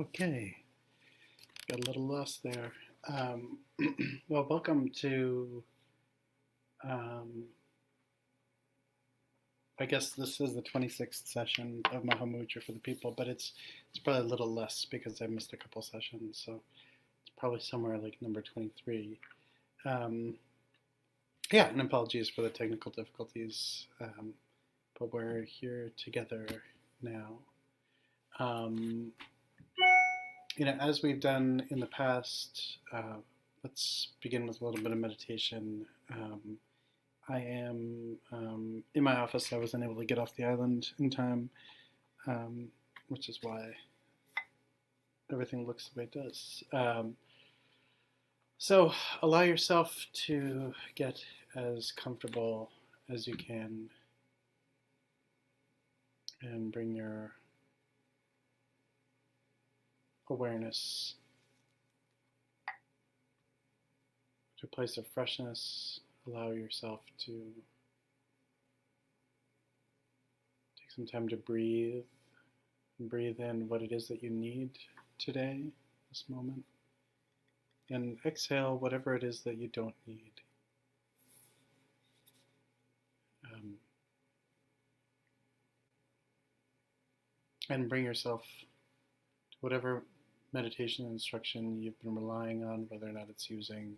Okay, got a little lost there. Um, well, welcome to. Um, I guess this is the 26th session of Mahamudra for the people, but it's probably a little less because I missed a couple sessions, so it's probably somewhere like number 23. Um, yeah, and apologies for the technical difficulties, but we're here together now. Um, as we've done in the past, let's begin with a little bit of meditation. I am in my office. I was unable to get off the island in time, which is why everything looks the way it does. So allow yourself to get as comfortable as you can and bring your awareness to a place of freshness. Allow yourself to take some time to breathe and breathe in what it is that you need today, this moment, and exhale whatever it is that you don't need. Um, and bring yourself to whatever meditation instruction you've been relying on, whether or not it's using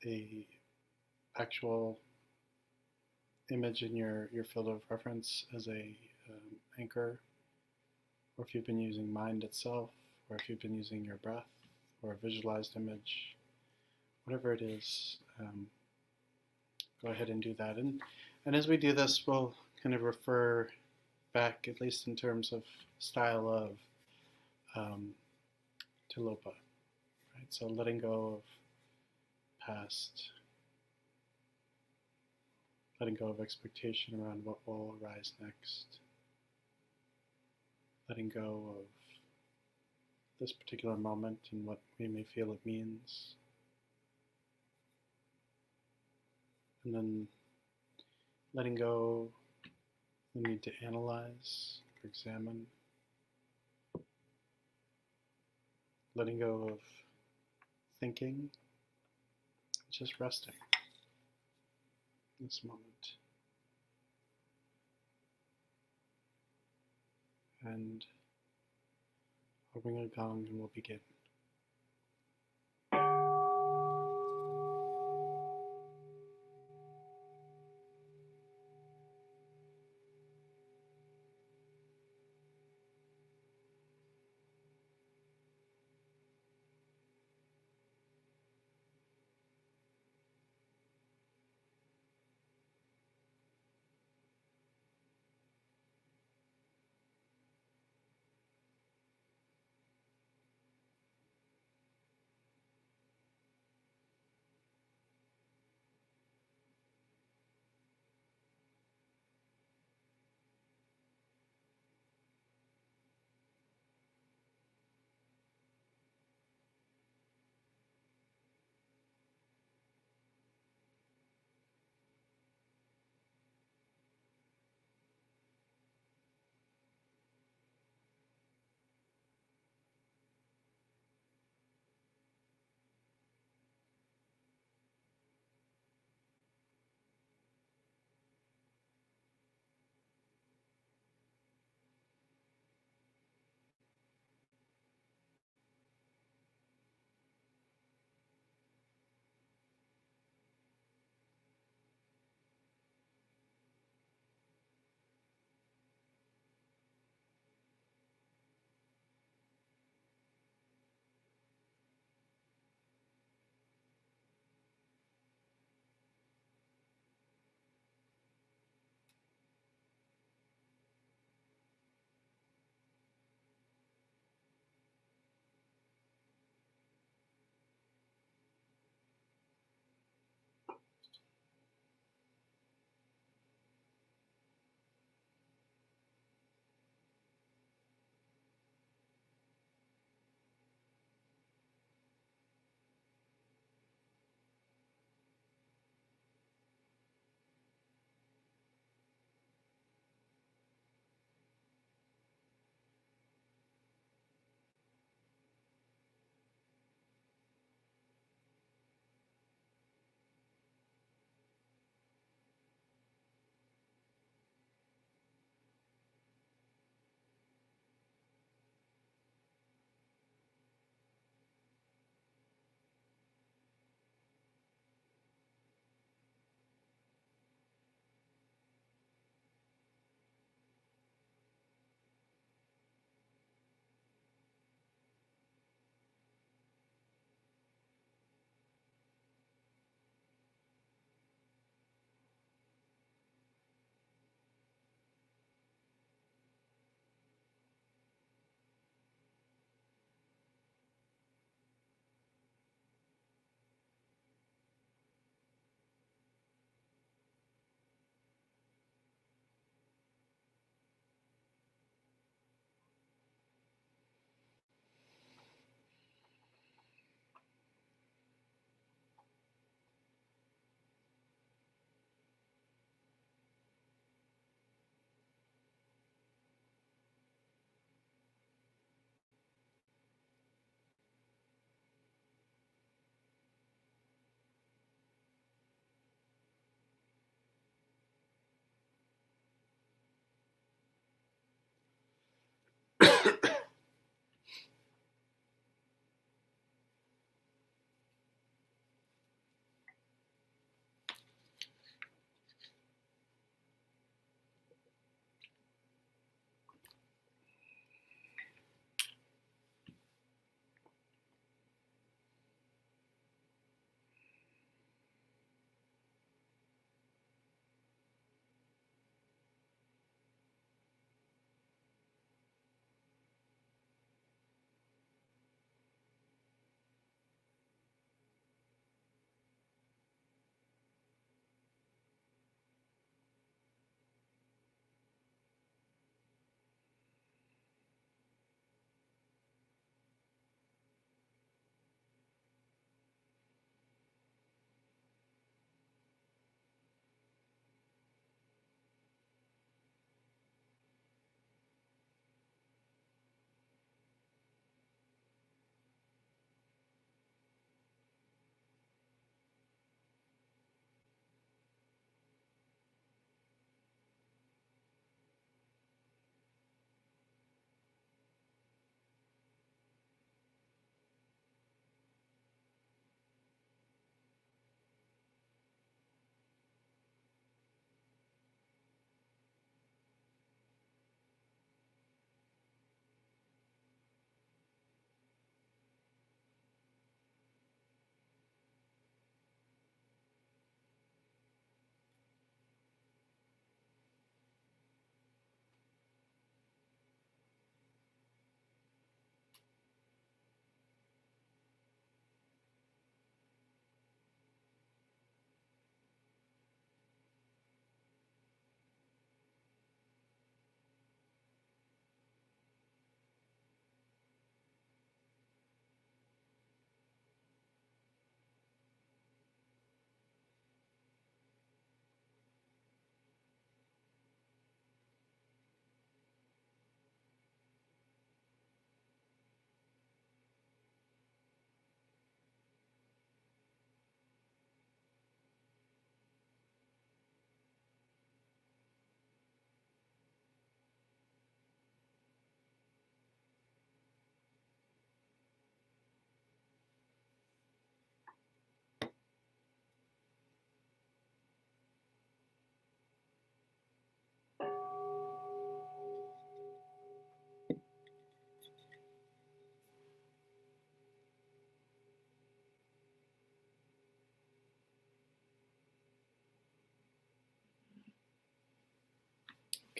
a actual image in your field of reference as a anchor, or if you've been using mind itself, or if you've been using your breath, or a visualized image, whatever it is, go ahead and do that. And as we do this, we'll kind of refer back, at least in terms of style of, to Lopa, right? So letting go of past, letting go of expectation around what will arise next, letting go of this particular moment and what we may feel it means, and then letting go the need to analyze or examine, letting go of thinking, just resting in this moment. And I'll ring a gong and we'll begin.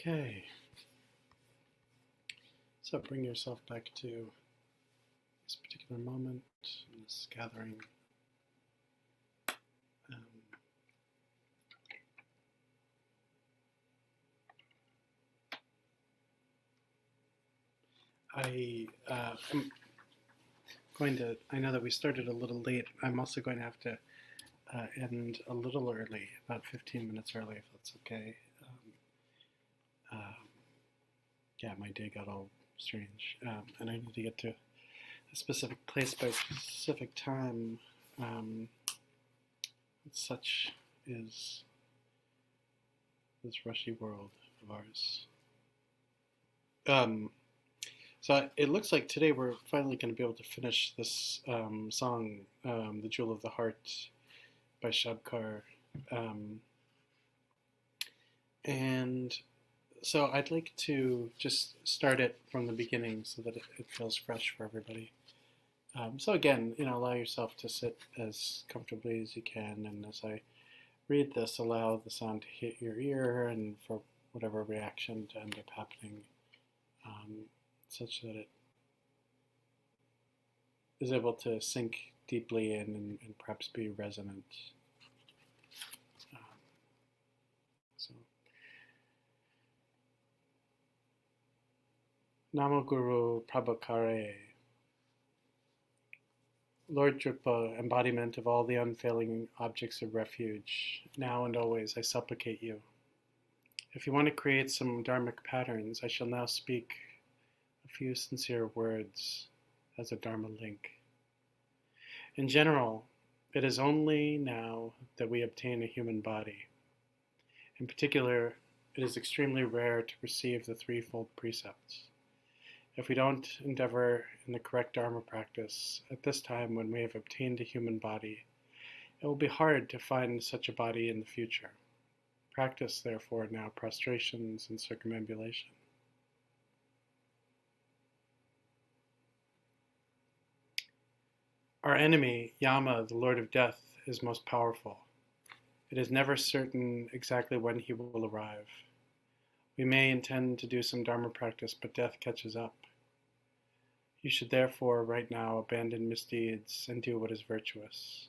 Okay. So bring yourself back to this particular moment, this gathering. I'm going to, I know that we started a little late. I'm also going to have to end a little early, about 15 minutes early, if that's okay. Yeah, my day got all strange, and I need to get to a specific place by a specific time. Such is this rushy world of ours. So it looks like today we're finally going to be able to finish this song, The Jewel of the Heart by Shabkar. And so I'd like to just start it from the beginning so that it feels fresh for everybody. So again, allow yourself to sit as comfortably as you can, and as I read this, allow the sound to hit your ear and for whatever reaction to end up happening, such that it is able to sink deeply in and perhaps be resonant. So, Namo Guru Prabhakare. Lord Drukpa, embodiment of all the unfailing objects of refuge, now and always I supplicate you. If you want to create some dharmic patterns, I shall now speak a few sincere words as a dharma link. In general, it is only now that we obtain a human body. In particular, it is extremely rare to receive the threefold precepts. If we don't endeavor in the correct dharma practice at this time when we have obtained a human body, it will be hard to find such a body in the future. Practice, therefore, now prostrations and circumambulation. Our enemy, Yama, the Lord of Death, is most powerful. It is never certain exactly when he will arrive. We may intend to do some dharma practice, but death catches up. You should therefore, right now, abandon misdeeds and do what is virtuous.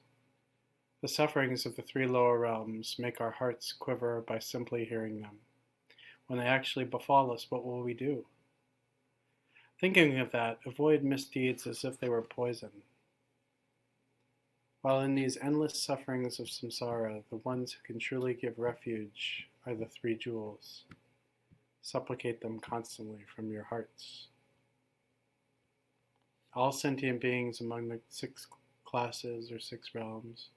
The sufferings of the three lower realms make our hearts quiver by simply hearing them. When they actually befall us, what will we do? Thinking of that, avoid misdeeds as if they were poison. While in these endless sufferings of samsara, the ones who can truly give refuge are the three jewels. Supplicate them constantly from your hearts. All sentient beings among the 6 classes or 6 realms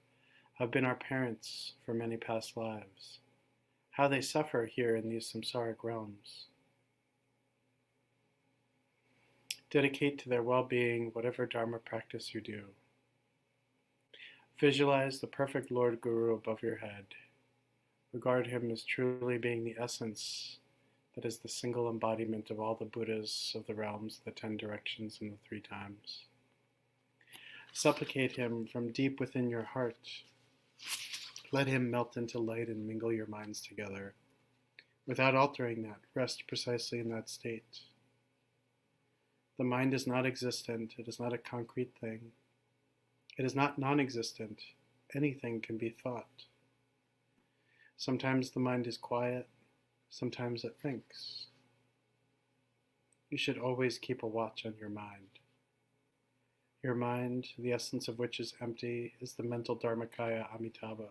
have been our parents for many past lives. How they suffer here in these samsaric realms. Dedicate to their well-being whatever dharma practice you do. Visualize the perfect Lord Guru above your head. Regard him as truly being the essence that is the single embodiment of all the Buddhas of the realms, the 10 directions, and the 3 times. Supplicate him from deep within your heart. Let him melt into light and mingle your minds together. Without altering that, rest precisely in that state. The mind is not existent. It is not a concrete thing. It is not non-existent. Anything can be thought. Sometimes the mind is quiet. Sometimes it thinks. You should always keep a watch on your mind. Your mind, the essence of which is empty, is the mental Dharmakaya Amitabha.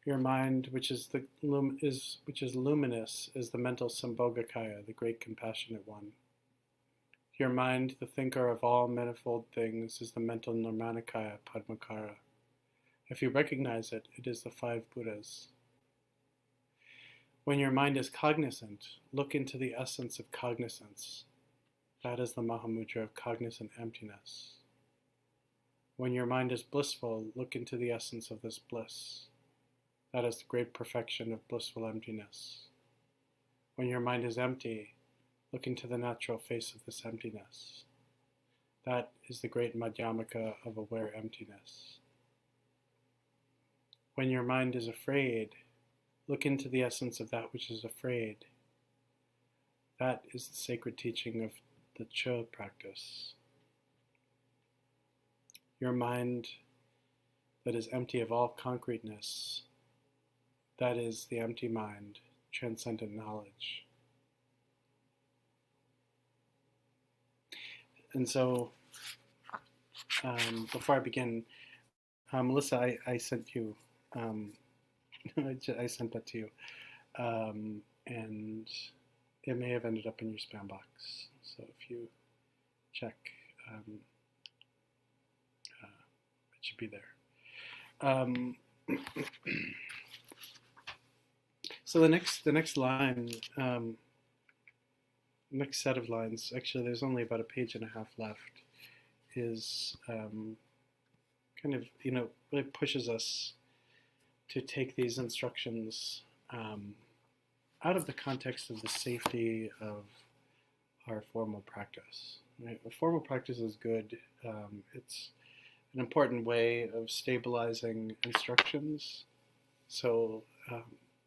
Your mind, which is luminous, is the mental Sambhogakaya, the great compassionate one. Your mind, the thinker of all manifold things, is the mental Nirmanakaya Padmakara. If you recognize it, it is the 5 Buddhas. When your mind is cognizant, look into the essence of cognizance. That is the Mahamudra of cognizant emptiness. When your mind is blissful, look into the essence of this bliss. That is the great perfection of blissful emptiness. When your mind is empty, look into the natural face of this emptiness. That is the great Madhyamaka of aware emptiness. When your mind is afraid, Look into the essence of that which is afraid. That is the sacred teaching of the Cho practice. Your mind that is empty of all concreteness, that is the empty mind, transcendent knowledge. And so, before I begin, Melissa, I sent you, I sent that to you, and it may have ended up in your spam box. So if you check, it should be there. So the next line, next set of lines, actually there's only about a page and a half left, is kind of, really pushes us to take these instructions out of the context of the safety of our formal practice. Right? A formal practice is good. It's an important way of stabilizing instructions. So,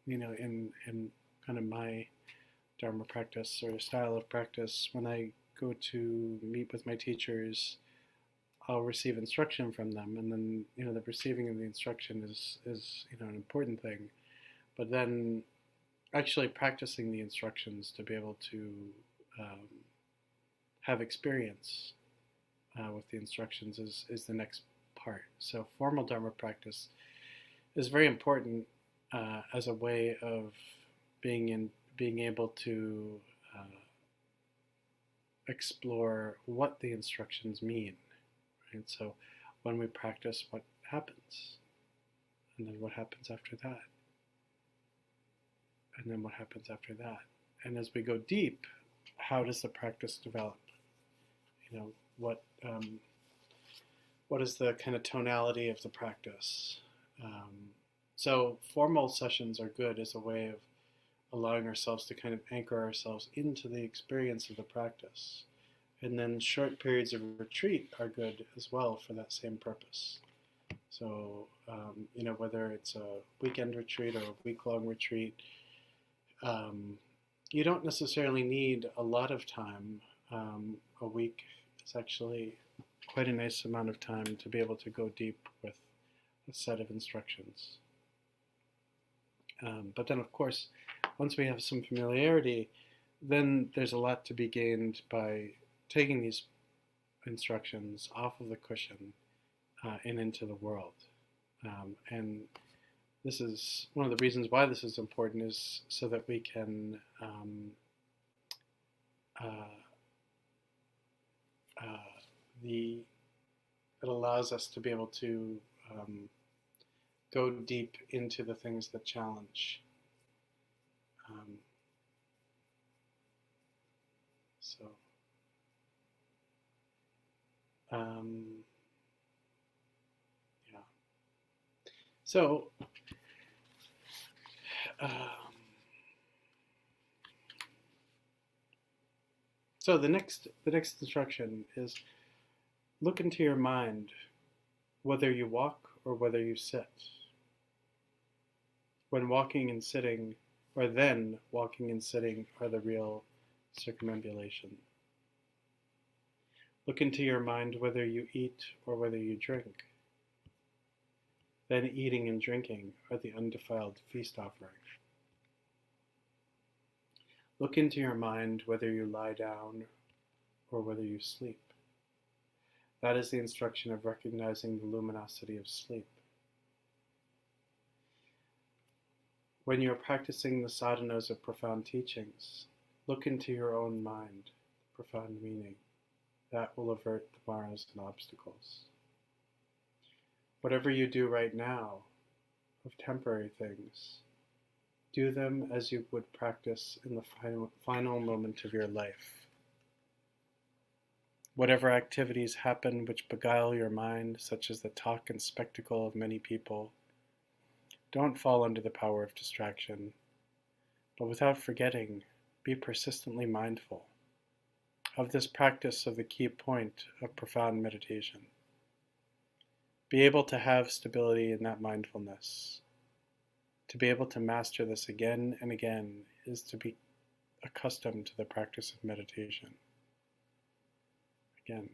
in kind of my Dharma practice or style of practice, when I go to meet with my teachers, I'll receive instruction from them, and then the receiving of the instruction is an important thing, but then actually practicing the instructions to be able to have experience with the instructions is the next part. So formal Dharma practice is very important as a way of being able to explore what the instructions mean. Right? So when we practice, what happens? And then what happens after that? And then what happens after that? And as we go deep, how does the practice develop? What is the kind of tonality of the practice? So formal sessions are good as a way of allowing ourselves to kind of anchor ourselves into the experience of the practice. And then short periods of retreat are good as well for that same purpose. So, whether it's a weekend retreat or a week-long retreat, you don't necessarily need a lot of time. A week is actually quite a nice amount of time to be able to go deep with a set of instructions. But then, of course, once we have some familiarity, then there's a lot to be gained by taking these instructions off of the cushion and into the world. And this is one of the reasons why this is important, is so that we can it allows us to be able to go deep into the things that challenge. Yeah. So, so the next instruction is, look into your mind, whether you walk or whether you sit. When walking and sitting, or then walking and sitting, are the real circumambulation. Look into your mind whether you eat or whether you drink. Then eating and drinking are the undefiled feast offering. Look into your mind whether you lie down or whether you sleep. That is the instruction of recognizing the luminosity of sleep. When you are practicing the sadhanas of profound teachings, look into your own mind, profound meaning. That will avert the maras and obstacles. Whatever you do right now of temporary things, do them as you would practice in the final moment of your life. Whatever activities happen which beguile your mind, such as the talk and spectacle of many people, don't fall under the power of distraction, but without forgetting, be persistently mindful of this practice of the key point of profound meditation. Be able to have stability in that mindfulness. To be able to master this again and again is to be accustomed to the practice of meditation. Again,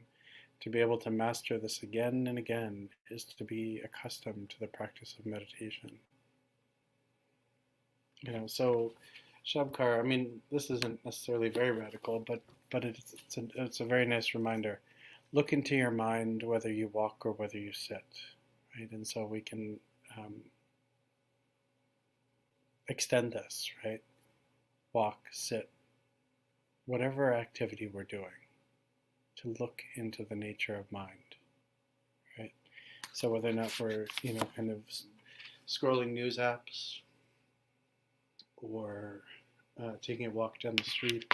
to be able to master this again and again is to be accustomed to the practice of meditation. So Shabkar, I mean, this isn't necessarily very radical, but it's a very nice reminder. Look into your mind whether you walk or whether you sit, right? And so we can extend this, right? Walk, sit, whatever activity we're doing, to look into the nature of mind, right? So whether or not we're, kind of scrolling news apps, or taking a walk down the street,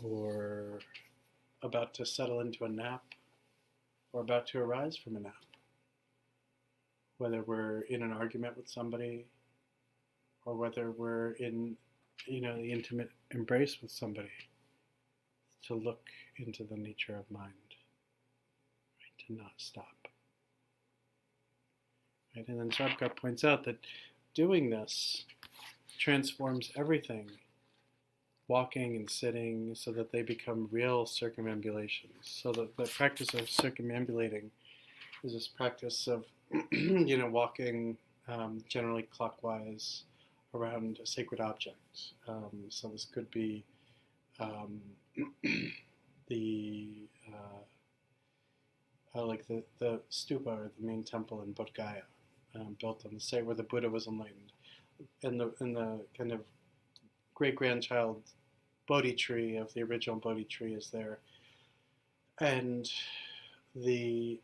or about to settle into a nap, or about to arise from a nap, whether we're in an argument with somebody, or whether we're in, the intimate embrace with somebody, to look into the nature of mind, right? To not stop. Right? And then Shabkar points out that doing this transforms everything, walking and sitting, so that they become real circumambulations. So the practice of circumambulating is this practice of, walking generally clockwise around a sacred object. So this could be the like the stupa, or the main temple in Bodh Gaya, built on the site where the Buddha was enlightened, and the kind of great-grandchild Bodhi tree of the original Bodhi tree is there, and the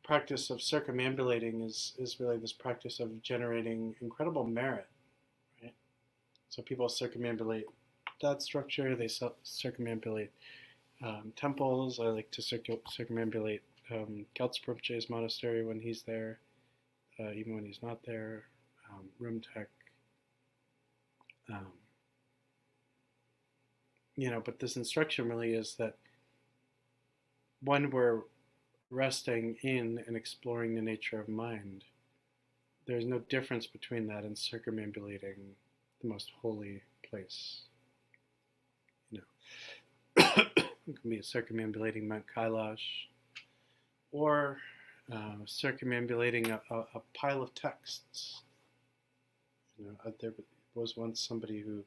practice of circumambulating is really this practice of generating incredible merit, right? So people circumambulate that structure. They circumambulate temples. I like to circumambulate Gyaltsen Rinpoche's monastery when he's there, even when he's not there. Rumtek. But this instruction really is that when we're resting in and exploring the nature of mind, there's no difference between that and circumambulating the most holy place. It can be circumambulating Mount Kailash, or circumambulating a pile of texts. There was once somebody who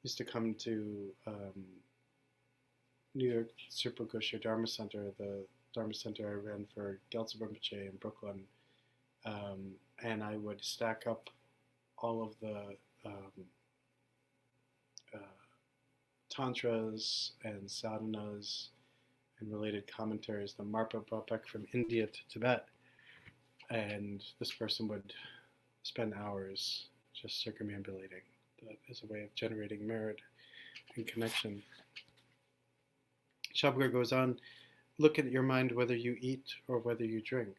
used to come to New York Super Gosha Dharma Center, the Dharma Center I ran for Gyaltsen Rinpoche in Brooklyn, and I would stack up all of the tantras and sadhanas and related commentaries that Marpa brought back from India to Tibet, and this person would spend hours just circumambulating. That is a way of generating merit and connection. Shabkar goes on, look at your mind whether you eat or whether you drink.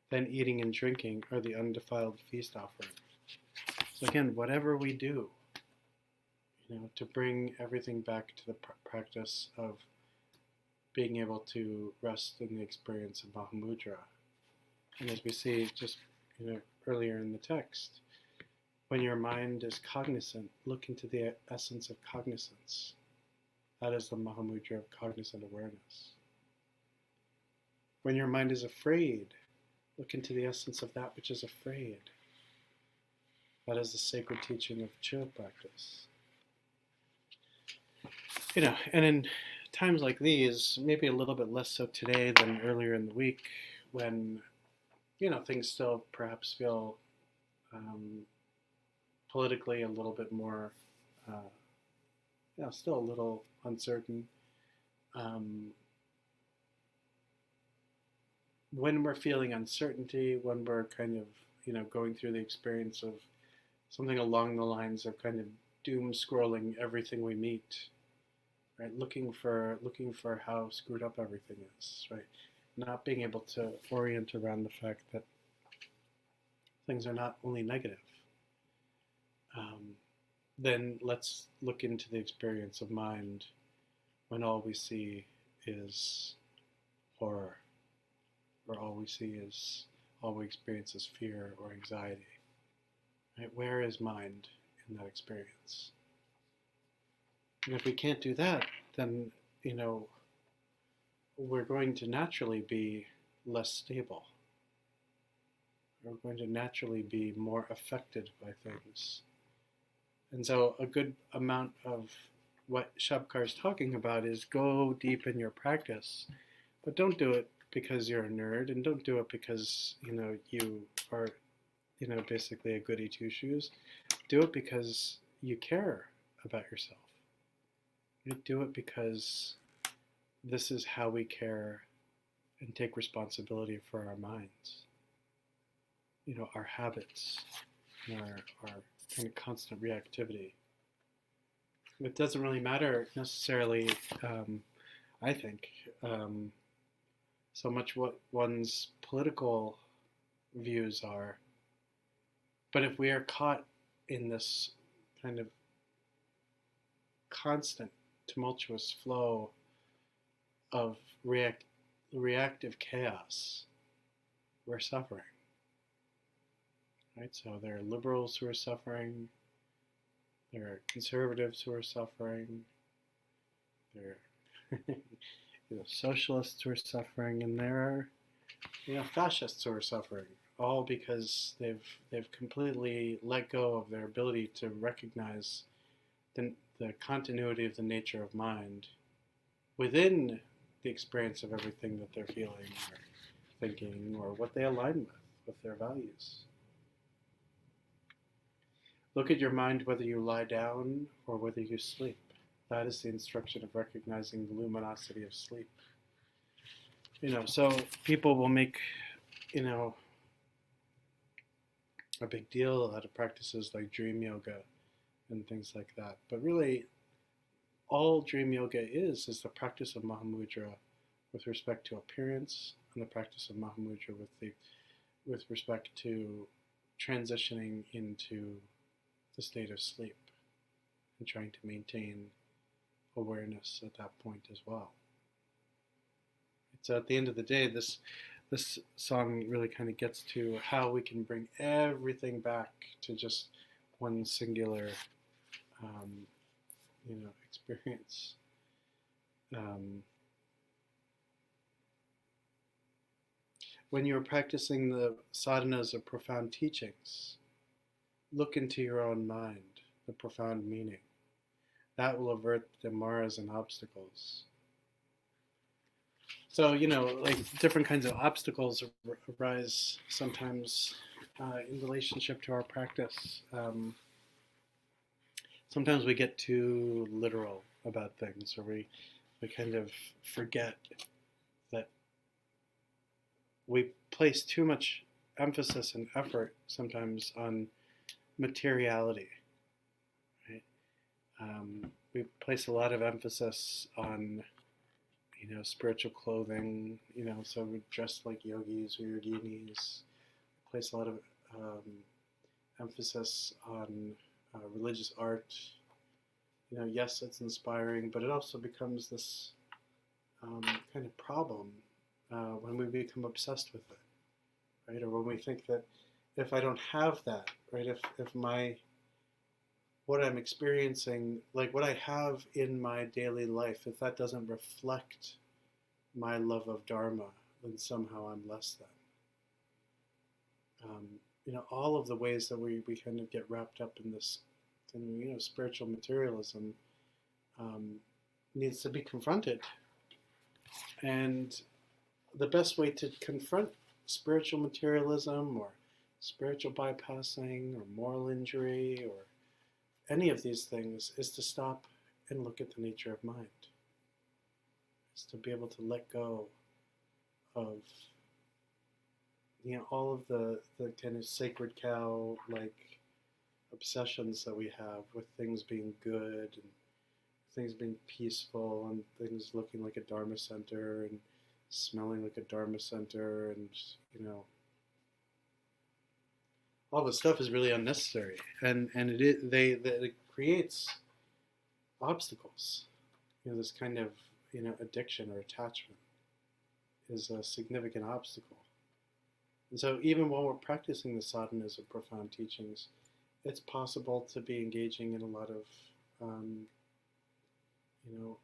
Then eating and drinking are the undefiled feast offering. So again, whatever we do, to bring everything back to the practice of being able to rest in the experience of Mahamudra. And as we see just earlier in the text, when your mind is cognizant, look into the essence of cognizance. That is the Mahamudra of cognizant awareness. When your mind is afraid, look into the essence of that which is afraid. That is the sacred teaching of chill practice. And in times like these, maybe a little bit less so today than earlier in the week, when, things still perhaps feel politically a little bit more, still a little uncertain. When we're feeling uncertainty, when we're kind of, going through the experience of something along the lines of kind of doom scrolling everything we meet, right? Looking for how screwed up everything is, right? Not being able to orient around the fact that things are not only negative. Then let's look into the experience of mind when all we see is horror, or all we see is all we experience is fear or anxiety. Right? Where is mind in that experience? And if we can't do that, then, we're going to naturally be less stable. We're going to naturally be more affected by things. And so a good amount of what Shabkar is talking about is go deep in your practice, but don't do it because you're a nerd, and don't do it because, you are, basically a goody two-shoes. Do it because you care about yourself. You do it because this is how we care and take responsibility for our minds. Our habits, and our kind of constant reactivity. It doesn't really matter necessarily, I think, so much what one's political views are. But if we are caught in this kind of constant, tumultuous flow of reactive chaos, we're suffering. Right? So there are liberals who are suffering, there are conservatives who are suffering, there are socialists who are suffering, and there are fascists who are suffering, all because they've completely let go of their ability to recognize the continuity of the nature of mind within the experience of everything that they're feeling or thinking or what they align with their values. Look at your mind whether you lie down or whether you sleep. That is the instruction of recognizing the luminosity of sleep. So people will make, a big deal out of practices like dream yoga and things like that. But really, all dream yoga is the practice of Mahamudra with respect to appearance, and the practice of Mahamudra with respect to transitioning into the state of sleep and trying to maintain awareness at that point as well. So at the end of the day, this song really kind of gets to how we can bring everything back to just one singular, experience. When you're practicing the sadhanas of profound teachings, look into your own mind, the profound meaning. That will avert the maras and obstacles. So, like different kinds of obstacles arise sometimes in relationship to our practice. Sometimes we get too literal about things, or we kind of forget that we place too much emphasis and effort sometimes on materiality. Right? We place a lot of emphasis on, spiritual clothing. So we dress like yogis or yoginis. We place a lot of emphasis on religious art. Yes, it's inspiring, but it also becomes this kind of problem when we become obsessed with it, right? Or when we think that if I don't have that, right? If what I'm experiencing, like what I have in my daily life, if that doesn't reflect my love of Dharma, then somehow I'm less than. All of the ways that we kind of get wrapped up in this, spiritual materialism needs to be confronted. And the best way to confront spiritual materialism or spiritual bypassing or moral injury or any of these things is to stop and look at the nature of mind. It's to be able to let go of all of the kind of sacred cow like obsessions that we have with things being good and things being peaceful and things looking like a Dharma center and smelling like a Dharma center, and all this stuff is really unnecessary, and it creates obstacles. This kind of addiction or attachment is a significant obstacle. And so even while we're practicing the sadhanas of profound teachings, it's possible to be engaging in a lot of, you know,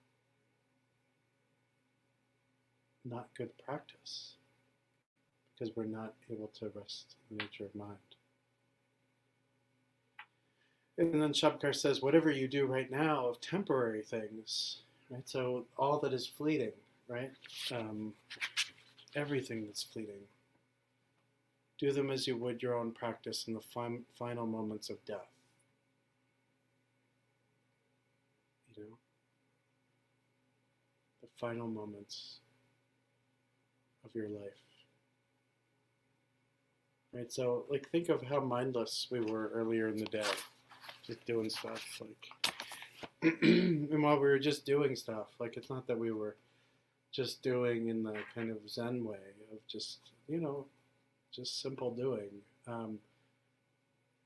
not good practice because we're not able to rest in the nature of mind. And then Shabkar says, whatever you do right now of temporary things, right? So all that is fleeting, right? Everything that's fleeting. Do them as you would your own practice in the final moments of death. You know, the final moments of your life. Right? So, like, think of how mindless we were earlier in the day, just doing stuff. Like, and while we were just doing stuff, like, it's not that we were just doing in the kind of Zen way of just, just simple doing.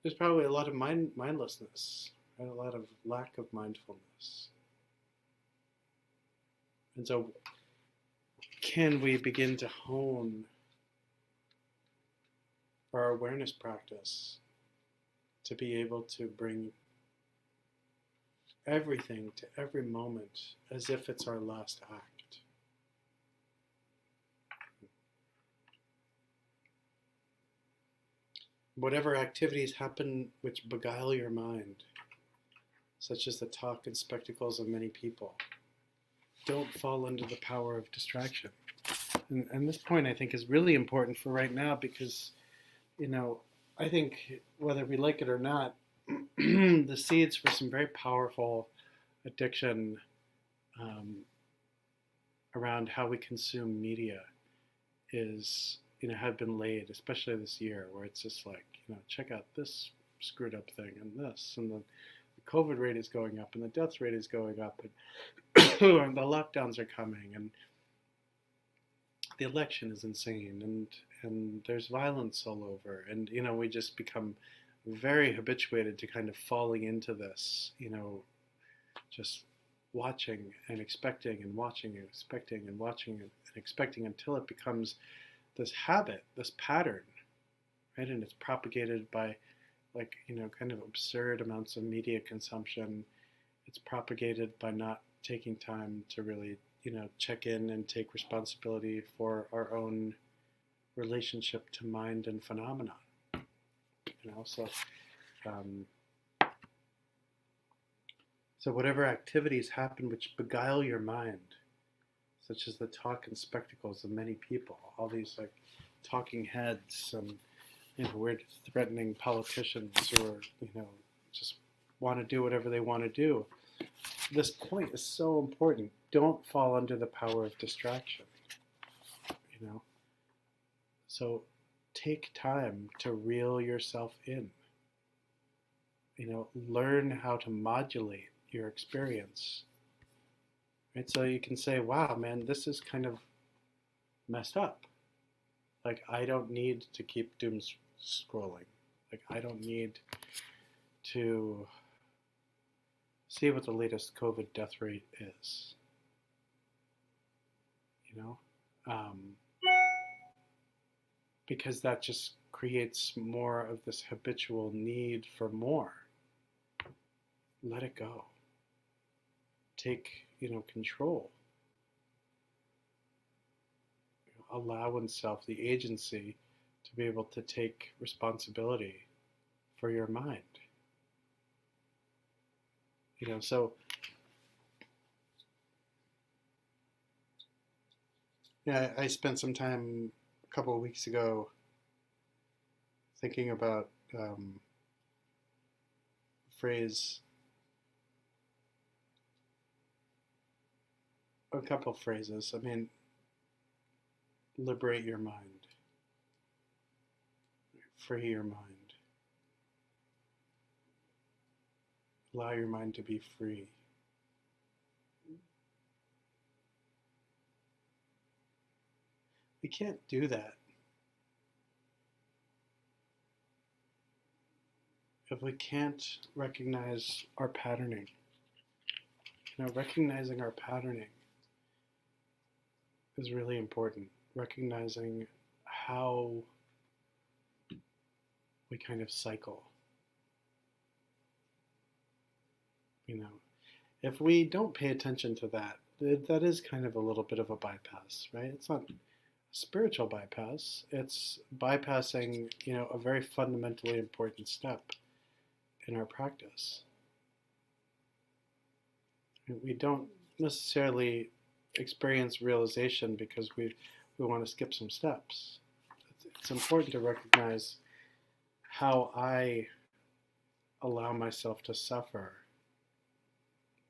There's probably a lot of mindlessness, right? A lot of lack of mindfulness. And so, can we begin to hone our awareness practice to be able to bring everything to every moment as if it's our last act? Whatever activities happen which beguile your mind, such as the talk and spectacles of many people, don't fall under the power of distraction. And this point, I think, is really important for right now because, I think whether we like it or not, the seeds for some very powerful addiction around how we consume media have been laid, especially this year, where it's just like, check out this screwed up thing and this, and the COVID rate is going up and the death rate is going up, and the lockdowns are coming, and the election is insane, and there's violence all over, and we just become very habituated to kind of falling into this, just watching and expecting and watching and expecting and watching and expecting until it becomes this habit, this pattern, right? And it's propagated by kind of absurd amounts of media consumption. It's propagated by not taking time to really, check in and take responsibility for our own relationship to mind and phenomenon. So whatever activities happen which beguile your mind, such as the talk and spectacles of many people, all these like talking heads and weird threatening politicians who are, just want to do whatever they want to do. This point is so important. Don't fall under the power of distraction. So take time to reel yourself in. Learn how to modulate your experience. Right? So you can say, wow, man, this is kind of messed up. Like, I don't need to keep doom scrolling. Like, I don't need to see what the latest COVID death rate is. Because that just creates more of this habitual need for more. Let it go. Take, control. Allow oneself the agency to be able to take responsibility for your mind. So yeah, I spent some time a couple of weeks ago thinking about a couple of phrases. I mean, liberate your mind, free your mind, allow your mind to be free. We can't do that if we can't recognize our patterning. Recognizing our patterning is really important. Recognizing how we kind of cycle. If we don't pay attention to that, that is kind of a little bit of a bypass, right? It's not a spiritual bypass. It's bypassing, a very fundamentally important step in our practice. We don't necessarily experience realization because we want to skip some steps. It's important to recognize how I allow myself to suffer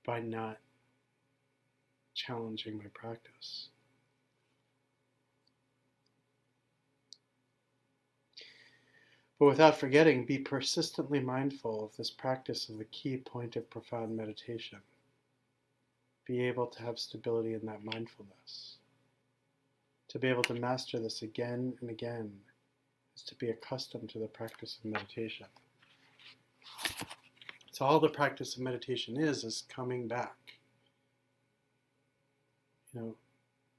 by not challenging my practice. But without forgetting, be persistently mindful of this practice of the key point of profound meditation. Be able to have stability in that mindfulness. To be able to master this again and again is to be accustomed to the practice of meditation. So all the practice of meditation is coming back.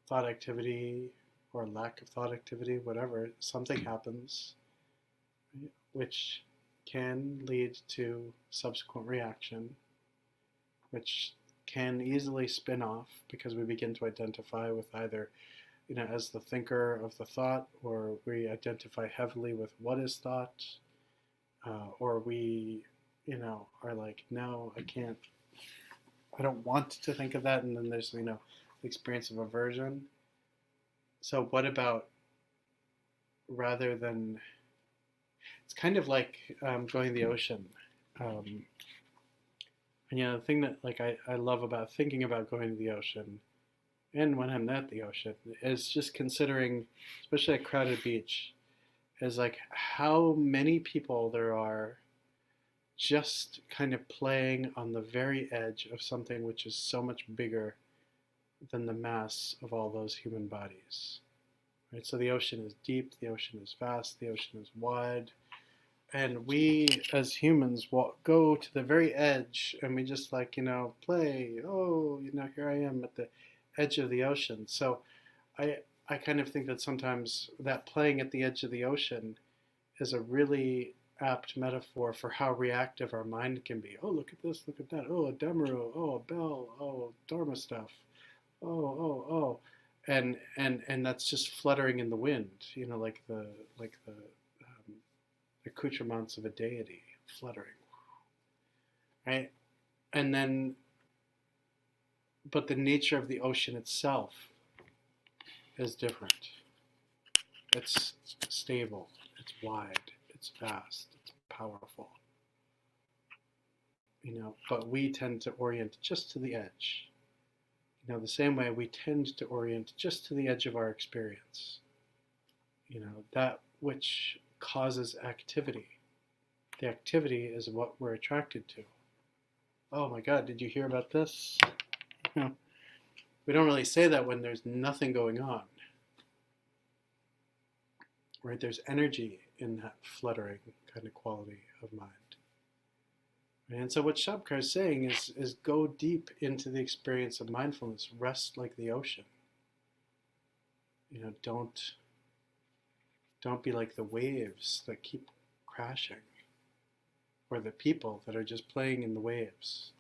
Thought activity or lack of thought activity, whatever, something happens which can lead to subsequent reaction, which can easily spin off because we begin to identify with either, as the thinker of the thought, or we identify heavily with what is thought, or we, are like, no, I don't want to think of that, and then there's, the experience of aversion. So what about, rather than, it's kind of like going to the ocean. And the thing that I love about thinking about going to the ocean, and when I'm at the ocean, is just considering, especially at crowded beach, is how many people there are just kind of playing on the very edge of something which is so much bigger than the mass of all those human bodies. Right? So the ocean is deep, the ocean is vast, the ocean is wide, and we as humans go to the very edge, and we just play. Oh, here I am at the edge of the ocean. So I kind of think that sometimes that playing at the edge of the ocean is a really apt metaphor for how reactive our mind can be. Oh, look at this, look at that. Oh, a demaru. Oh, a bell. Oh, Dharma stuff. Oh. And that's just fluttering in the wind, like the accoutrements of a deity fluttering, right? And then, but the nature of the ocean itself is different. It's stable, it's wide, it's vast, it's powerful. But we tend to orient just to the edge. The same way we tend to orient just to the edge of our experience. That which causes activity. The activity is what we're attracted to. Oh my God, did you hear about this? We don't really say that when there's nothing going on. Right? There's energy in that fluttering kind of quality of mind. And so what Shabkar is saying is go deep into the experience of mindfulness. Rest like the ocean. Don't be like the waves that keep crashing, or the people that are just playing in the waves.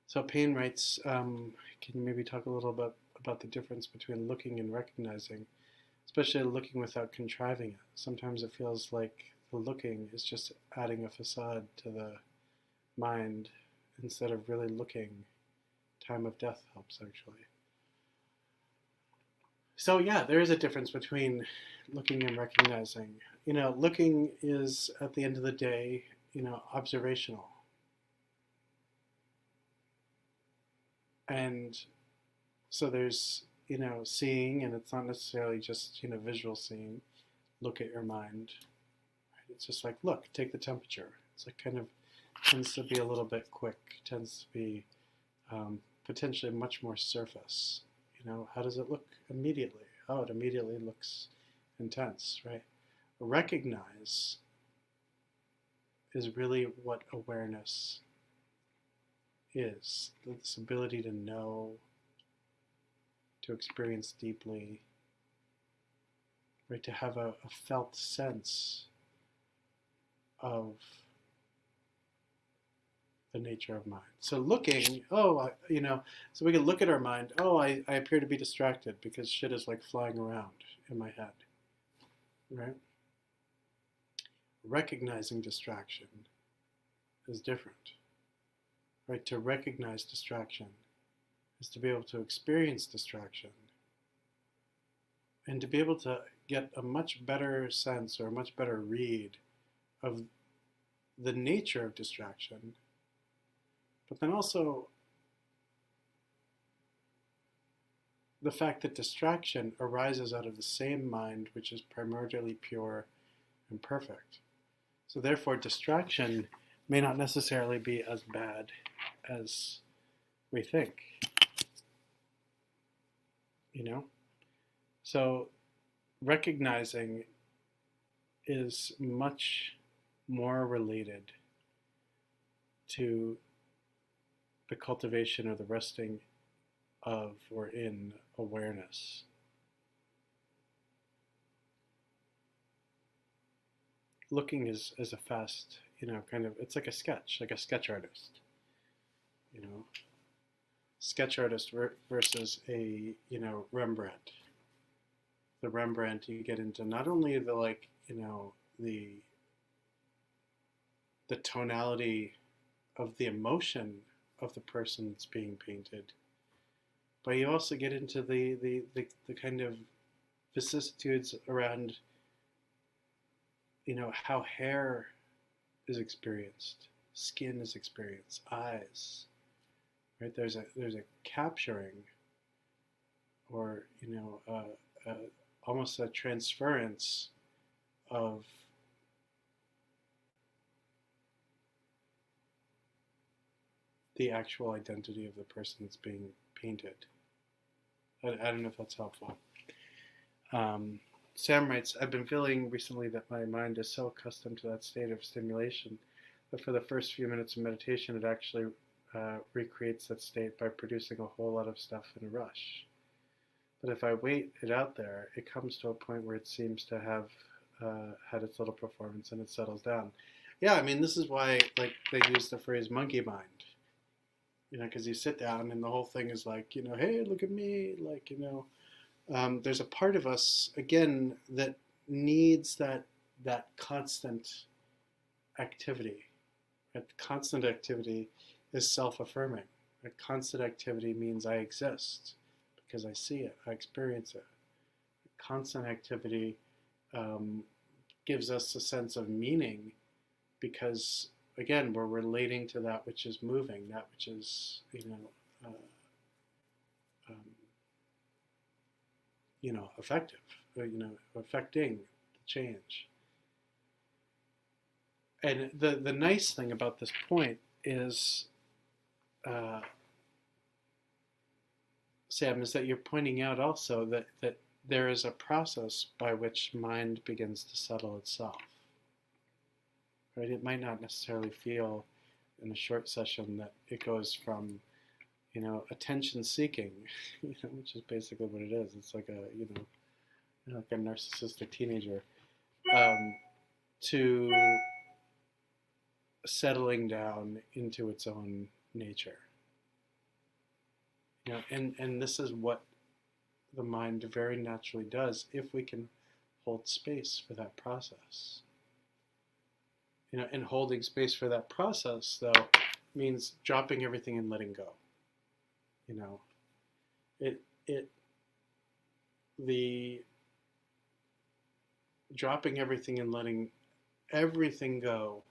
So Payne writes, can you maybe talk a little bit about the difference between looking and recognizing, especially looking without contriving it? Sometimes it feels like the looking is just adding a facade to the mind instead of really looking. Time of death helps, actually. So yeah, there is a difference between looking and recognizing. Looking is, at the end of the day, observational. And so there's, seeing, and it's not necessarily just, visual seeing. Look at your mind. Right? It's just like, look, take the temperature. It's kind of tends to be a little bit quick, tends to be potentially much more surface. How does it look immediately? Oh, it immediately looks intense, right? Recognize is really what awareness is. This ability to know, to experience deeply, right? To have a felt sense of the nature of mind. So looking, so we can look at our mind. Oh, I appear to be distracted because shit is like flying around in my head, right? Recognizing distraction is different, right? To recognize distraction is to be able to experience distraction and to be able to get a much better sense or a much better read of the nature of distraction, but then also the fact that distraction arises out of the same mind which is primordially pure and perfect. So therefore, distraction may not necessarily be as bad as we think. So recognizing is much more related to the cultivation or the resting of or in awareness. Looking is a fast, it's like a sketch artist, sketch artist versus a, Rembrandt. The Rembrandt, you get into not only the the tonality of the emotion of the person that's being painted, but you also get into the kind of vicissitudes around, how hair is experienced, skin is experienced, eyes, right? There's a capturing, or almost a transference of the actual identity of the person that's being painted. I don't know if that's helpful. Sam writes, I've been feeling recently that my mind is so accustomed to that state of stimulation that for the first few minutes of meditation, it actually recreates that state by producing a whole lot of stuff in a rush. But if I wait it out there, it comes to a point where it seems to have had its little performance and it settles down. Yeah, I mean, this is why they use the phrase monkey mind. Because you sit down and the whole thing is like, hey, look at me, there's a part of us, again, that needs that constant activity. That constant activity is self-affirming. That constant activity means I exist because I see it, I experience it. Constant activity gives us a sense of meaning because, again, we're relating to that which is moving, that which is, effective, affecting the change. And the nice thing about this point is, Sam, is that you're pointing out also that there is a process by which mind begins to settle itself. Right? It might not necessarily feel in a short session that it goes from, attention seeking, which is basically what it is. It's like like a narcissistic teenager, to settling down into its own nature. And this is what the mind very naturally does if we can hold space for that process. And holding space for that process, though, means dropping everything and letting go. The dropping everything and letting everything go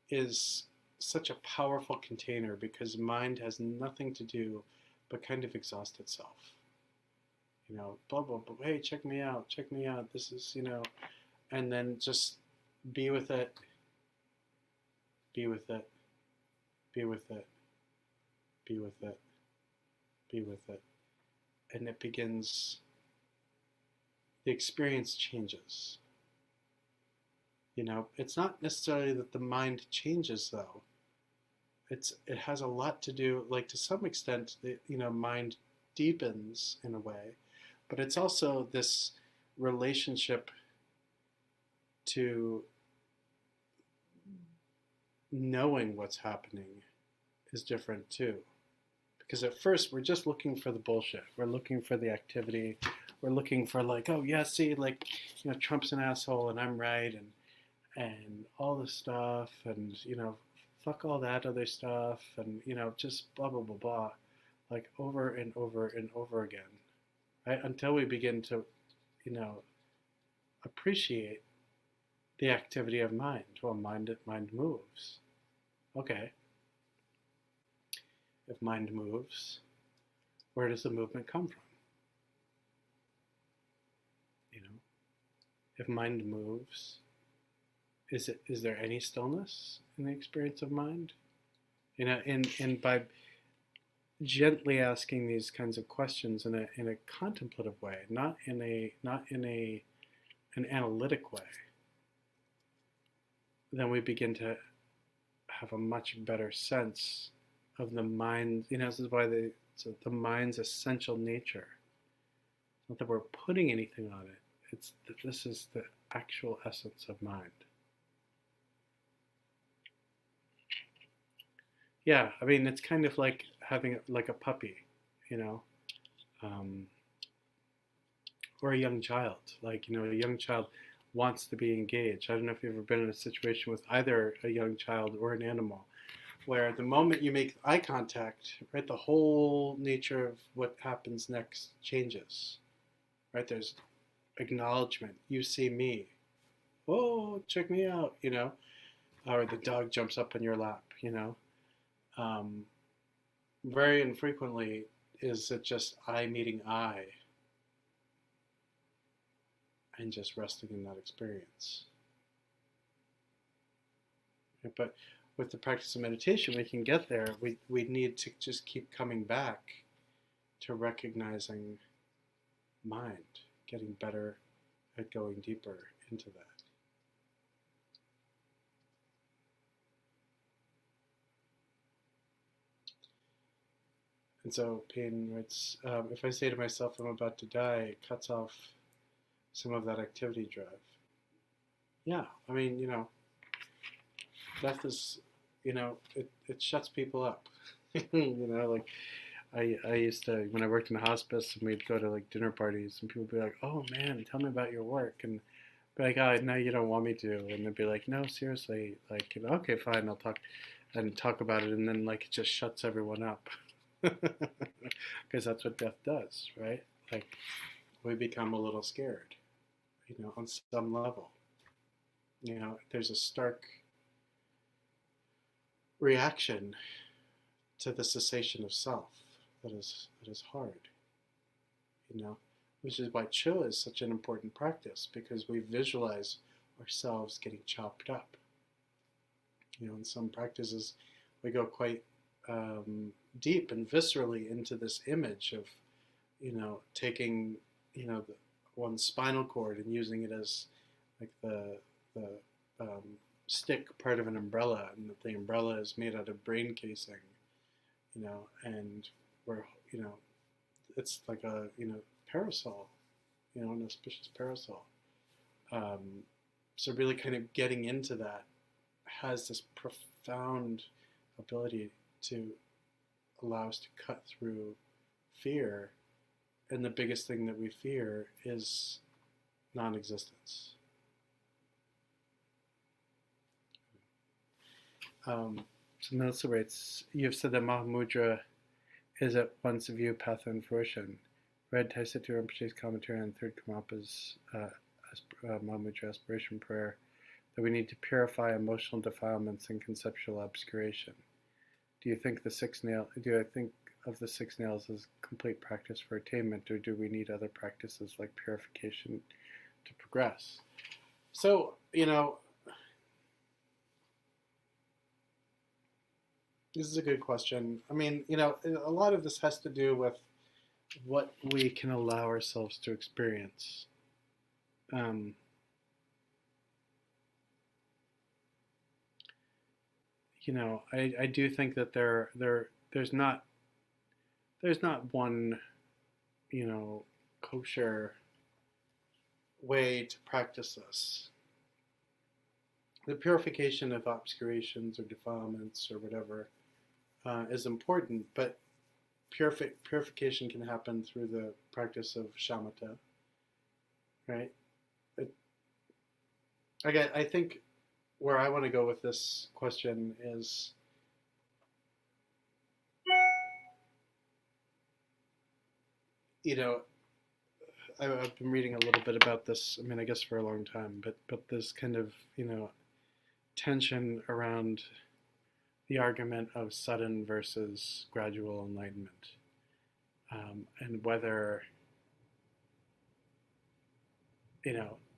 is such a powerful container because mind has nothing to do but kind of exhaust itself. Blah, blah, blah, hey, check me out, this is, and then just be with it, be with it, be with it, be with it, be with it. And it begins, the experience changes. It's not necessarily that the mind changes, though. It has a lot to do, to some extent, mind deepens in a way, but it's also this relationship to knowing what's happening is different too. Because at first we're just looking for the bullshit. We're looking for the activity. We're looking for like, oh yeah, see, like, Trump's an asshole and I'm right, and all this stuff, and fuck all that other stuff, and just blah blah blah blah, like over and over and over again, right? Until we begin to, appreciate the activity of mind. Well, mind moves. Okay. If mind moves, where does the movement come from? If mind moves, is there any stillness in the experience of mind? And by gently asking these kinds of questions in a contemplative way, not in an analytic way, then we begin to have a much better sense of the mind. This is why the mind's essential nature. Not that we're putting anything on it. It's that this is the actual essence of mind. Yeah, I mean, it's kind of like having like a puppy, or a young child. Like, a young child wants to be engaged. I don't know if you've ever been in a situation with either a young child or an animal, where the moment you make eye contact, right, the whole nature of what happens next changes, right? There's acknowledgement. You see me. Oh, check me out, or the dog jumps up in your lap, Very infrequently is it just eye meeting eye and just resting in that experience. But with the practice of meditation, we can get there. We need to just keep coming back to recognizing mind, getting better at going deeper into that. And so pain writes, if I say to myself I'm about to die, it cuts off some of that activity drive. Yeah, I mean, death is, it shuts people up. Like I used to, when I worked in the hospice, and we'd go to like dinner parties, and people would be like, oh man, tell me about your work. And be like, oh, no, you don't want me to. And they'd be like, no, seriously, like, okay, fine, I'll talk about it. And then like it just shuts everyone up. Because that's what death does, right? Like we become a little scared, on some level. There's a stark reaction to the cessation of self that is hard, which is why Cho is such an important practice, because we visualize ourselves getting chopped up. In some practices we go quite deep and viscerally into this image of, taking, the one's spinal cord and using it as like the stick part of an umbrella, and that the umbrella is made out of brain casing, and we're, it's like a, parasol, an auspicious parasol. So really kind of getting into that has this profound ability to allow us to cut through fear. And the biggest thing that we fear is non-existence. So Melissa writes, you've said that Mahamudra is at once a view, path, and fruition. Read Taisattu Rinpoche's commentary on Third Karmapa's Mahamudra aspiration prayer, that we need to purify emotional defilements and conceptual obscuration. Do I think of the 6 nails as complete practice for attainment, or do we need other practices like purification to progress? So, this is a good question. I mean, a lot of this has to do with what we can allow ourselves to experience. I do think that there's not one kosher way to practice this. The purification of obscurations or defilements or whatever is important, but purification can happen through the practice of shamatha, right? Again, I think where I want to go with this question is, I've been reading a little bit about this. I mean, I guess for a long time, but this kind of tension around the argument of sudden versus gradual enlightenment, and whether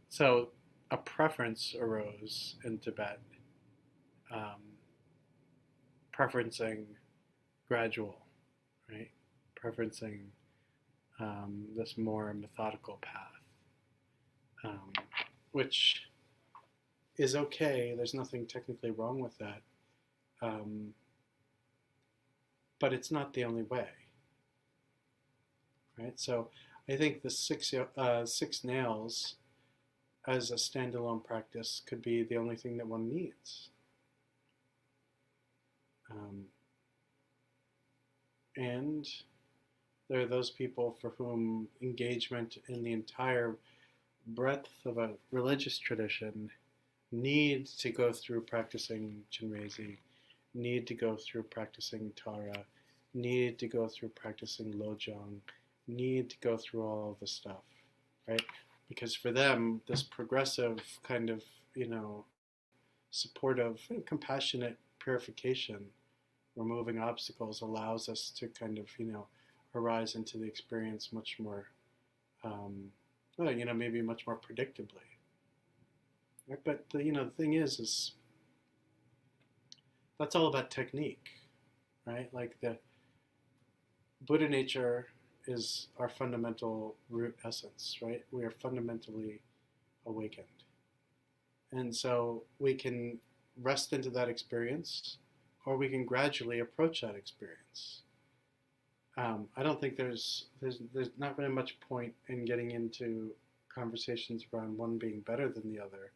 so a preference arose in Tibet, um, preferencing gradual, right? Preferencing this more methodical path, which is okay. There's nothing technically wrong with that. But it's not the only way, right? So I think the six nails as a standalone practice could be the only thing that one needs. And there are those people for whom engagement in the entire breadth of a religious tradition need to go through practicing Chinrezi, need to go through practicing Tara, need to go through practicing Lojong, need to go through all of the stuff, right? Because for them, this progressive kind of, supportive, compassionate purification, removing obstacles, allows us to kind of, arise into the experience much more, maybe much more predictably. Right? But the thing is that's all about technique, right? Like the Buddha nature is our fundamental root essence, right? We are fundamentally awakened. And so we can rest into that experience, or we can gradually approach that experience. I don't think there's not very much point in getting into conversations around one being better than the other,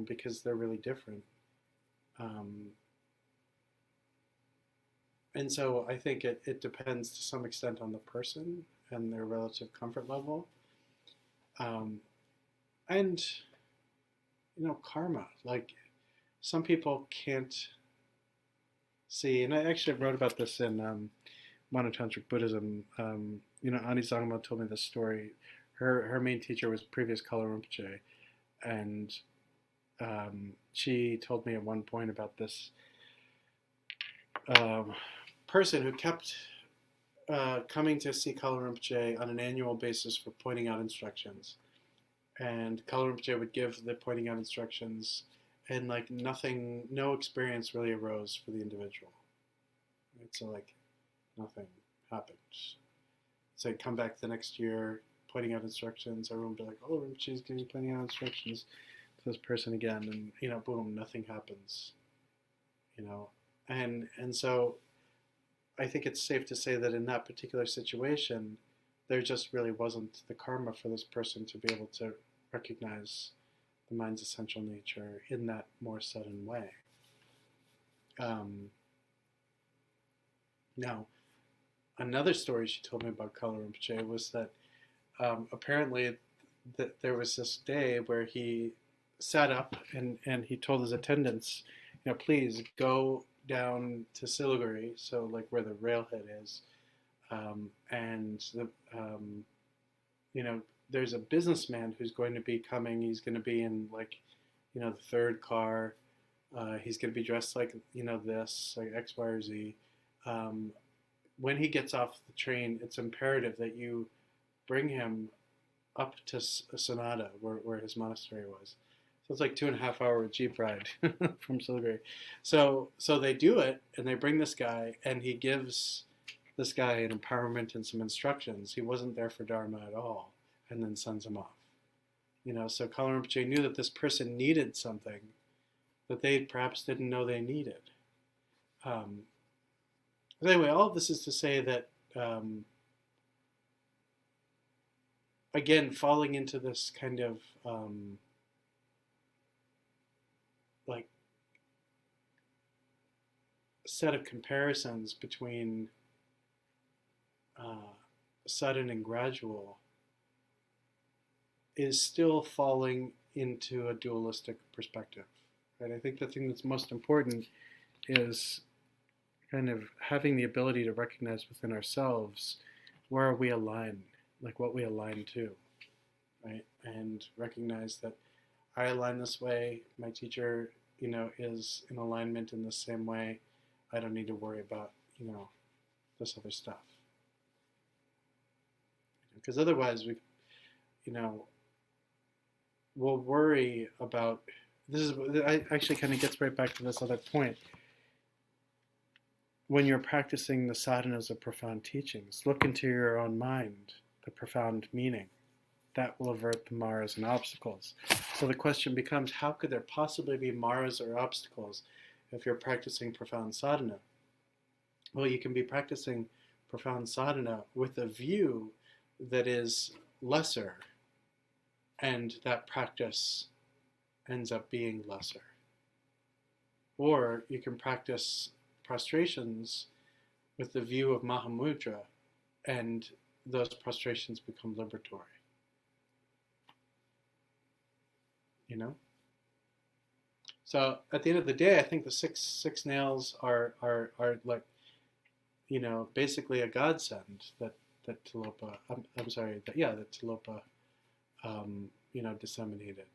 because they're really different. And so I think it depends to some extent on the person and their relative comfort level. And, karma. Like, some people can't see, and I actually wrote about this in Monotantric Buddhism. Ani Zangma told me this story. Her main teacher was previous Kala Rinpoche, and she told me at one point about this person who kept coming to see Kala Rinpoche on an annual basis for pointing out instructions. And Kala Rinpoche would give the pointing out instructions, and like no experience really arose for the individual. Right? So like nothing happened. So I'd come back the next year, pointing out instructions. Everyone would be like, "Oh, Rinpoche's getting pointing out instructions to this person again," and boom, nothing happens. And so I think it's safe to say that in that particular situation, there just really wasn't the karma for this person to be able to recognize the mind's essential nature in that more sudden way. Now, another story she told me about Kala Rinpoche was that apparently that there was this day where he sat up and he told his attendants, please go down to Siliguri, so like where the railhead is, and there's a businessman who's going to be coming. He's going to be in like, the third car. He's going to be dressed like, this, like X, Y, or Z. When he gets off the train, it's imperative that you bring him up to Sonata, where his monastery was. So it's like 2.5 hour Jeep ride from Siliguri. So they do it, and they bring this guy, and he gives this guy an empowerment and some instructions. He wasn't there for Dharma at all, and then sends him off. So Kala Rinpoche knew that this person needed something that they perhaps didn't know they needed. But anyway, all of this is to say that again, falling into this kind of like set of comparisons between sudden and gradual is still falling into a dualistic perspective. Right? I think the thing that's most important is kind of having the ability to recognize within ourselves where are we aligned, like what we align to, right? And recognize that I align this way, my teacher, is in alignment in the same way. I don't need to worry about, this other stuff. Because otherwise we'll worry about, I actually kind of gets right back to this other point. When you're practicing the sadhanas of profound teachings, look into your own mind, the profound meaning. That will avert the maras and obstacles. So the question becomes, how could there possibly be maras or obstacles if you're practicing profound sadhana? Well, you can be practicing profound sadhana with a view that is lesser, and that practice ends up being lesser. Or you can practice prostrations with the view of Mahamudra, and those prostrations become liberatory. So at the end of the day, I think the six nails are like, basically a godsend that Tilopa, I'm sorry, that Tilopa, disseminated.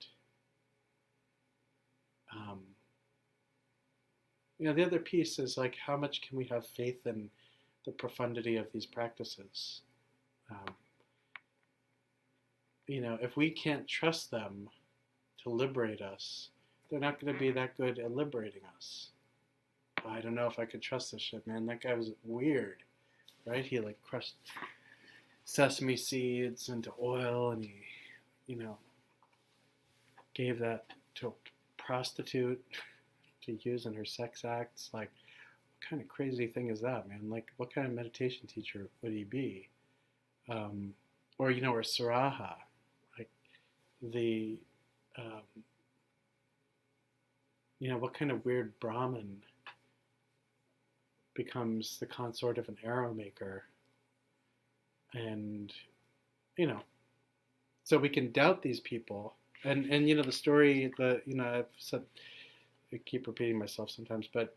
The other piece is like, how much can we have faith in the profundity of these practices? If we can't trust them to liberate us, they're not going to be that good at liberating us. I don't know if I could trust this shit, man. That guy was weird, right? He like crushed sesame seeds into oil, and he, gave that to a prostitute to use in her sex acts. Like, what kind of crazy thing is that, man? Like, what kind of meditation teacher would he be? Or Saraha, like the, what kind of weird Brahmin becomes the consort of an arrow maker? And, so we can doubt these people. And the story that, I've said, I keep repeating myself sometimes, but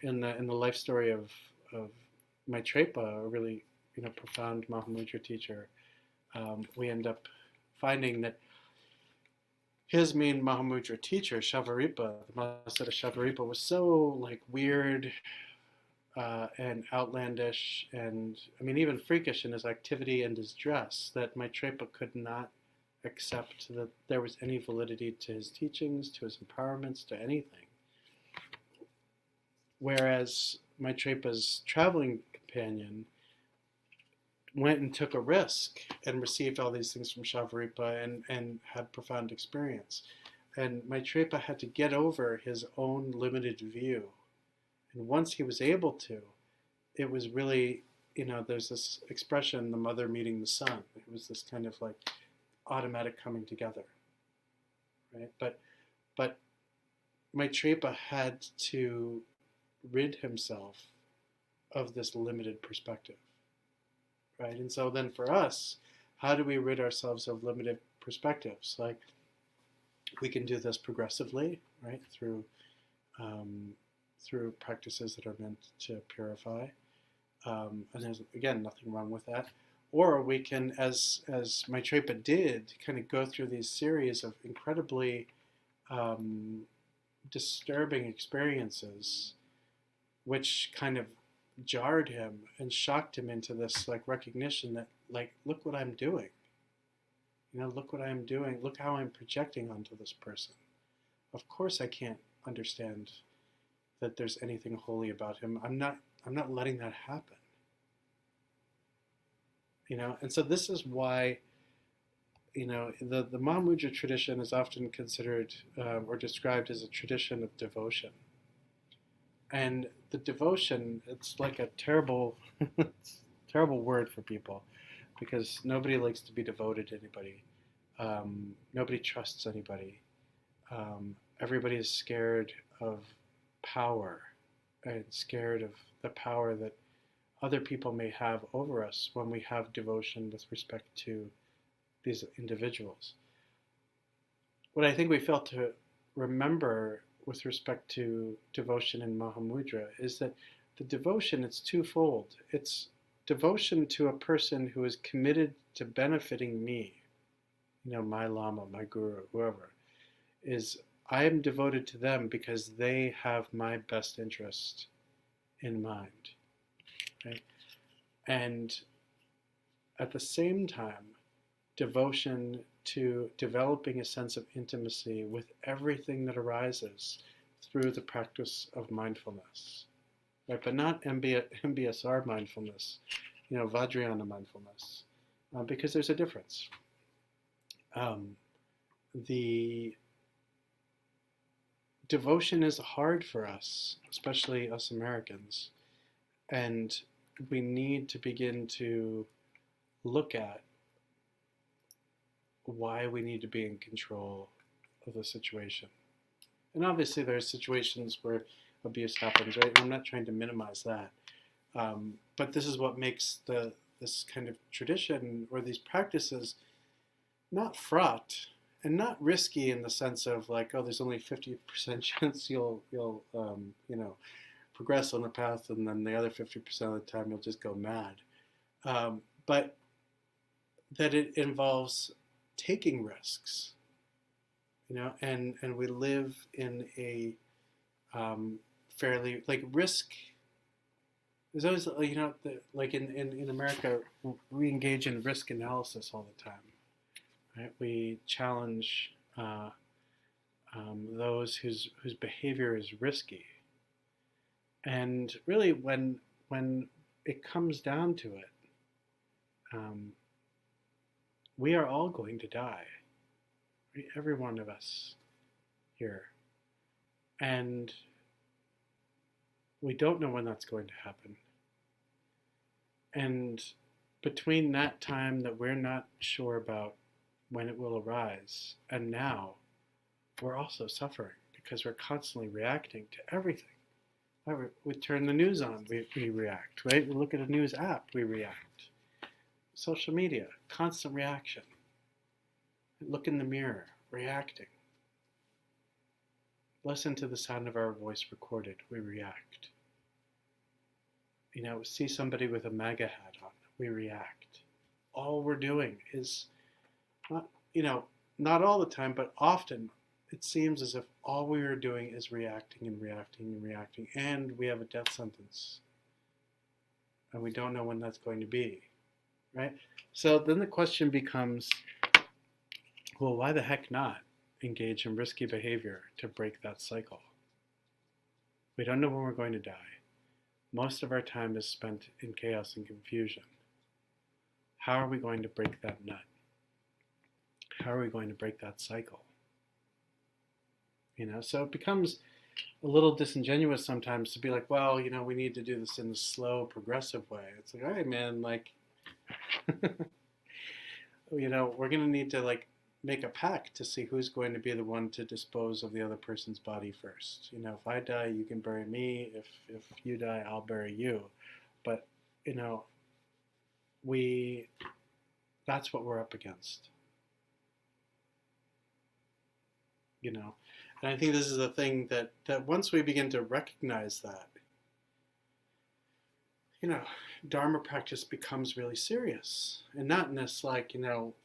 in the life story of Maitrepa, a really, profound Mahamudra teacher, we end up finding that his main Mahamudra teacher, Shavaripa, the master of Shavaripa, was so like weird and outlandish, and even freakish in his activity and his dress, that Maitrepa could not accept that there was any validity to his teachings, to his empowerments, to anything. Whereas Maitrepa's traveling companion went and took a risk and received all these things from Shavaripa and had profound experience. And Maitrepa had to get over his own limited view. And once he was able to, it was really, there's this expression, the mother meeting the son. It was this kind of like automatic coming together, right? But Maitrepa had to rid himself of this limited perspective, right? And so then for us, how do we rid ourselves of limited perspectives? Like, we can do this progressively, right? Through practices that are meant to purify. And there's, again, nothing wrong with that. Or we can, as Maitrepa did, kind of go through these series of incredibly disturbing experiences, which kind of jarred him and shocked him into this like recognition that, like, look what I'm doing. Look what I'm doing. Look how I'm projecting onto this person. Of course I can't understand that there's anything holy about him. I'm not letting that happen. And so this is why, the Mahamudra tradition is often considered or described as a tradition of devotion. And the devotion, it's like a terrible, terrible word for people. because nobody likes to be devoted to anybody. Nobody trusts anybody. Everybody is scared of power and scared of the power that other people may have over us when we have devotion with respect to these individuals. What I think we fail to remember with respect to devotion in Mahamudra is that the devotion, it's twofold. It's devotion to a person who is committed to benefiting me, my Lama, my Guru, whoever, is I am devoted to them because they have my best interest in mind. Okay? And at the same time, devotion to developing a sense of intimacy with everything that arises through the practice of mindfulness, right? But not MBSR mindfulness, Vajrayana mindfulness, because there's a difference. The devotion is hard for us, especially us Americans, and we need to begin to look at why we need to be in control of the situation. And obviously there's situations where abuse happens, right? I'm not trying to minimize that. But this is what makes this kind of tradition or these practices not fraught and not risky in the sense of like, oh, there's only 50% chance you'll progress on the path, and then the other 50% of the time you'll just go mad. But that it involves taking risks, and we live in a fairly risk. There's always like in America we engage in risk analysis all the time, right? We challenge those whose behavior is risky, and really when it comes down to it, we are all going to die, right? Every one of us here. And we don't know when that's going to happen. And between that time that we're not sure about when it will arise and now, we're also suffering because we're constantly reacting to everything. Right? We turn the news on, we react, right? We look at a news app, we react. Social media, constant reaction. Look in the mirror, reacting. Listen to the sound of our voice recorded, we react. See somebody with a MAGA hat on, we react. All we're doing is, not all the time, but often it seems as if all we are doing is reacting and reacting and reacting, and we have a death sentence. And we don't know when that's going to be. Right? So then the question becomes, well, why the heck not engage in risky behavior to break that cycle? We don't know when we're going to die. Most of our time is spent in chaos and confusion. How are we going to break that nut? How are we going to break that cycle? So it becomes a little disingenuous sometimes to be like, well, we need to do this in a slow, progressive way. It's like, all right, man, we're going to need to make a pact to see who's going to be the one to dispose of the other person's body first. If I die, you can bury me. If you die, I'll bury you. But, that's what we're up against. And I think this is the thing that once we begin to recognize that, Dharma practice becomes really serious, and not in this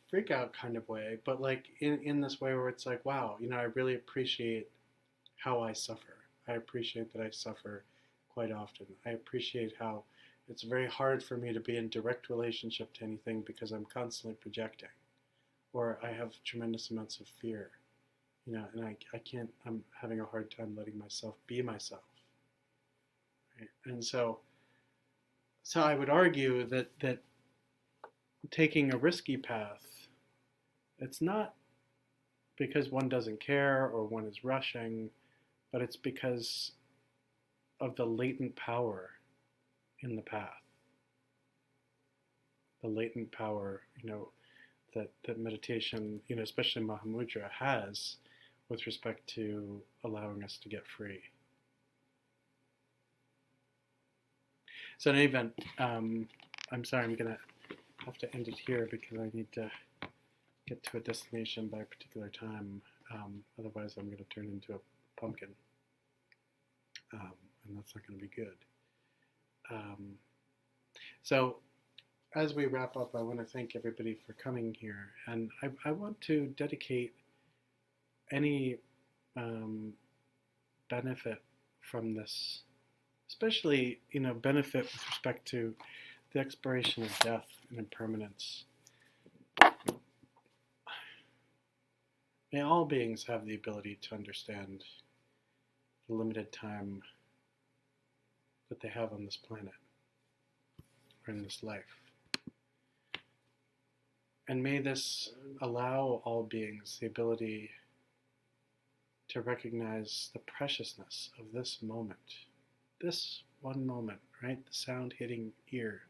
freak out kind of way, but in this way where it's like, wow, I really appreciate how I suffer. I appreciate that I suffer quite often. I appreciate how it's very hard for me to be in direct relationship to anything because I'm constantly projecting, or I have tremendous amounts of fear, and I can't, I'm having a hard time letting myself be myself. Right? And so I would argue that taking a risky path, it's not because one doesn't care or one is rushing, but it's because of the latent power in the path. the latent power, that meditation, especially Mahamudra, has with respect to allowing us to get free. So in any event, I'm sorry, I'm going to have to end it here because I need to get to a destination by a particular time. Otherwise, I'm going to turn into a pumpkin. And that's not going to be good. So as we wrap up, I want to thank everybody for coming here. And I want to dedicate any benefit from this, especially, benefit with respect to the exploration of death and impermanence. May all beings have the ability to understand the limited time that they have on this planet or in this life. And may this allow all beings the ability to recognize the preciousness of this moment, this one moment, right? The sound hitting ear.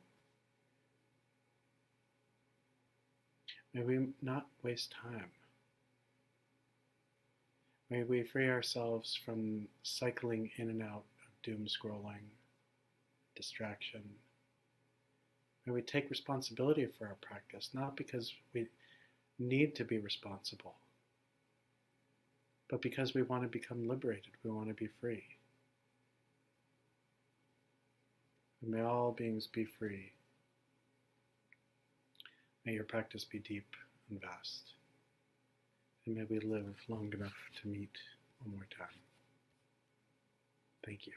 May we not waste time. May we free ourselves from cycling in and out of doom scrolling, distraction. May we take responsibility for our practice, not because we need to be responsible, but because we want to become liberated, we want to be free. And may all beings be free. May your practice be deep and vast. And may we live long enough to meet one more time. Thank you.